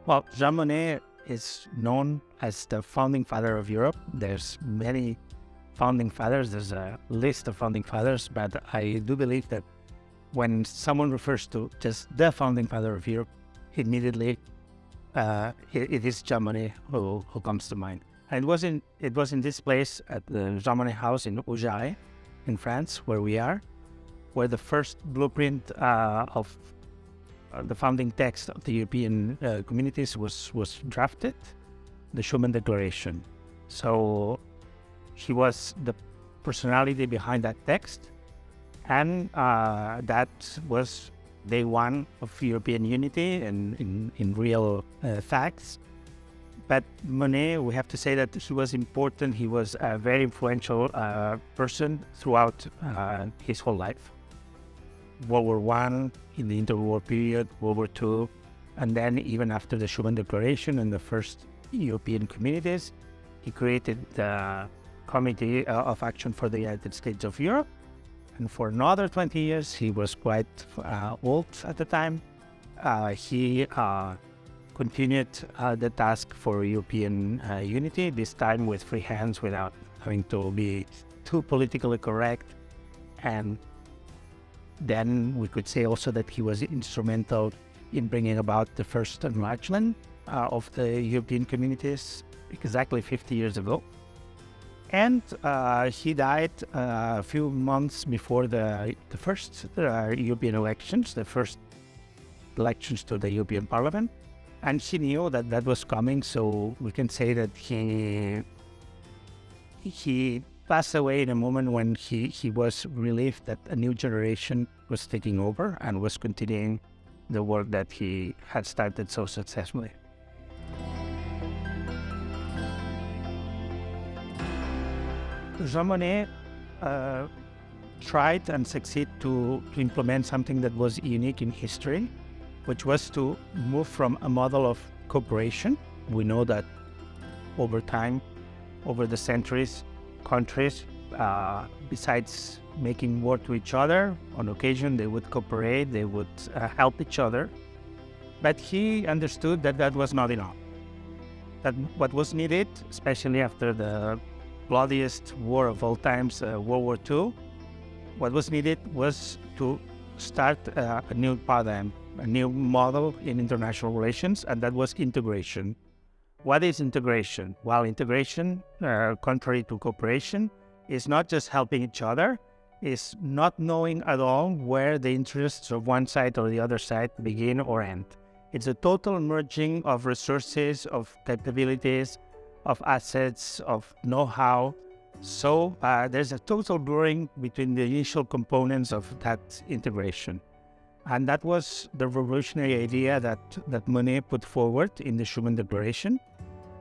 Well, Jean Monnet is known as the founding father of Europe. There's many founding fathers. There's a list of founding fathers, but I do believe that when someone refers to just the founding father of Europe, immediately it is Jean Monnet who comes to mind. And it was in this place at the Jean Monnet House in Houjarray, in France, where we are, where the first blueprint of the founding text of the European communities was drafted, the Schuman Declaration. So he was the personality behind that text, and that was day one of European unity and in real facts. But Monnet, we have to say that he was important. He was a very influential person throughout his whole life. World War I, in the interwar period, World War II, and then even after the Schuman Declaration and the first European communities, he created the Committee of Action for the United States of Europe. And for another 20 years, he was quite old at the time. He continued the task for European unity, this time with free hands without having to be too politically correct. And then we could say also that he was instrumental in bringing about the first enlargement of the European communities exactly 50 years ago. And he died a few months before the first European elections, the first elections to the European Parliament. And he knew that that was coming, so we can say that he passed away in a moment when he was relieved that a new generation was taking over and was continuing the work that he had started so successfully. Jean Monnet tried and succeeded to implement something that was unique in history, which was to move from a model of cooperation. We know that over time, over the centuries, countries, besides making war to each other, on occasion they would cooperate, they would help each other. But he understood that that was not enough. That what was needed, especially after the bloodiest war of all times, World War II, what was needed was to start a new paradigm, a new model in international relations, and that was integration. What is integration? Well, integration, contrary to cooperation, is not just helping each other, is not knowing at all where the interests of one side or the other side begin or end. It's a total merging of resources, of capabilities, of assets, of know-how. So there's a total blurring between the initial components of that integration. And that was the revolutionary idea that Monnet put forward in the Schuman Declaration,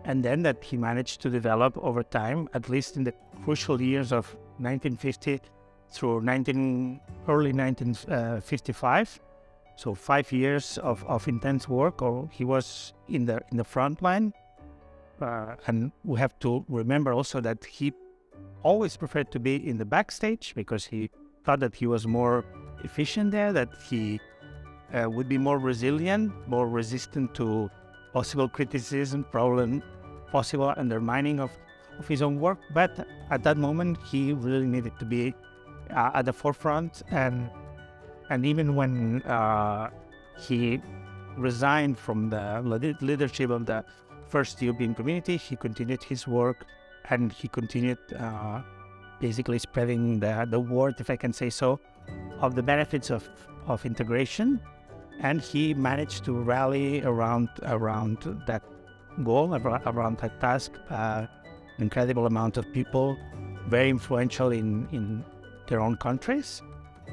and then that he managed to develop over time, at least in the crucial years of 1950 through early 1955. So 5 years of intense work, or he was in the front line. And we have to remember also that he always preferred to be in the backstage because he thought that he was more efficient there, that he would be more resilient, more resistant to possible criticism, possible undermining of his own work. But at that moment, he really needed to be at the forefront. And even when he resigned from the leadership of the first European community, he continued his work, and he continued basically spreading the word, if I can say so, of the benefits of integration. And he managed to rally around that goal, around that task, an incredible amount of people, very influential in their own countries.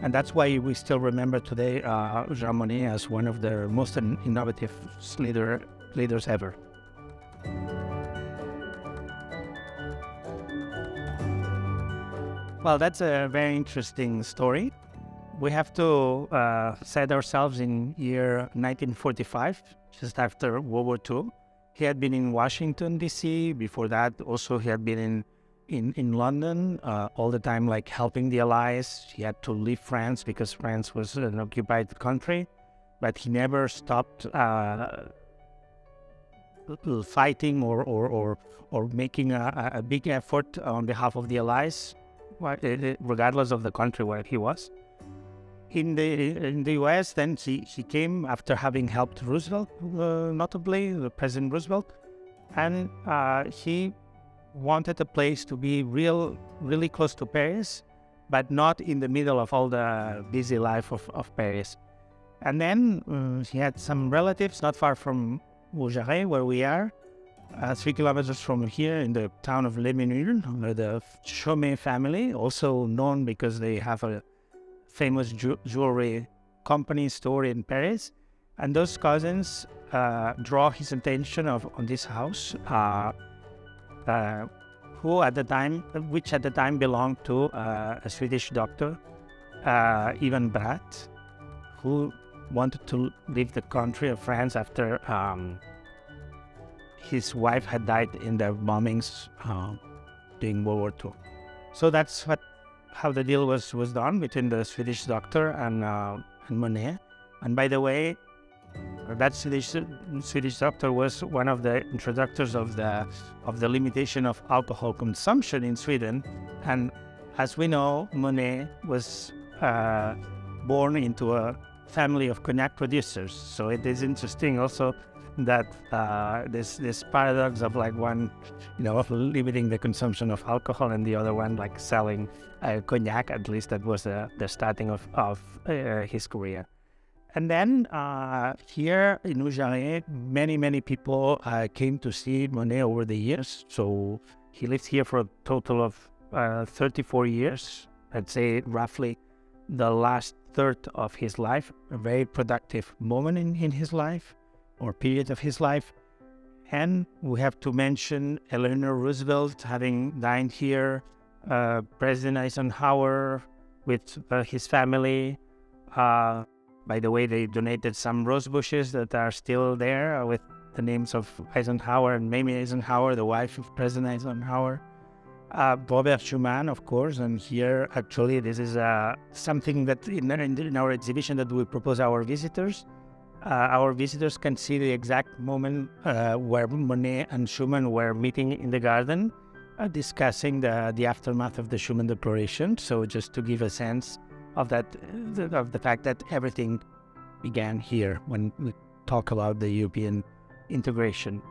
And that's why we still remember today Jean Monnet as one of the most innovative leaders ever. Well, that's a very interesting story. We have to set ourselves in year 1945, just after World War II. He had been in Washington, D.C. Before that, also he had been in London all the time, like helping the Allies. He had to leave France because France was an occupied country, but he never stopped fighting or making a big effort on behalf of the Allies, regardless of the country where he was. In the U.S., then he came after having helped Roosevelt, notably the President Roosevelt, and he wanted a place to be really close to Paris, but not in the middle of all the busy life of Paris. And then he had some relatives not far from Houjarray, where we are, 3 kilometers from here in the town of Les Menuls, the Schuman family, also known because they have a famous jewelry company store in Paris. And those cousins draw his attention on this house, which at the time belonged to a Swedish doctor, Ivan Bratt, who wanted to leave the country of France after his wife had died in the bombings during World War II. So that's how the deal was done between the Swedish doctor and Monnet. And by the way, that Swedish doctor was one of the introductors of the limitation of alcohol consumption in Sweden. And as we know, Monnet was born into a family of cognac producers. So it is interesting also that this paradox of like one, of limiting the consumption of alcohol and the other one like selling cognac. At least that was the starting of his career. And then here in Houjarray, many people came to see Monnet over the years. So he lived here for a total of 34 years. I'd say roughly the last third of his life, a very productive moment in his life or period of his life. And we have to mention Eleanor Roosevelt having dined here, President Eisenhower with his family. By the way, they donated some rose bushes that are still there with the names of Eisenhower and Mamie Eisenhower, the wife of President Eisenhower. Robert Schuman, of course, and here actually this is something that in our exhibition that we propose our visitors. Our visitors can see the exact moment where Monnet and Schuman were meeting in the garden, discussing the aftermath of the Schuman Declaration. So just to give a sense of that, of the fact that everything began here when we talk about the European integration.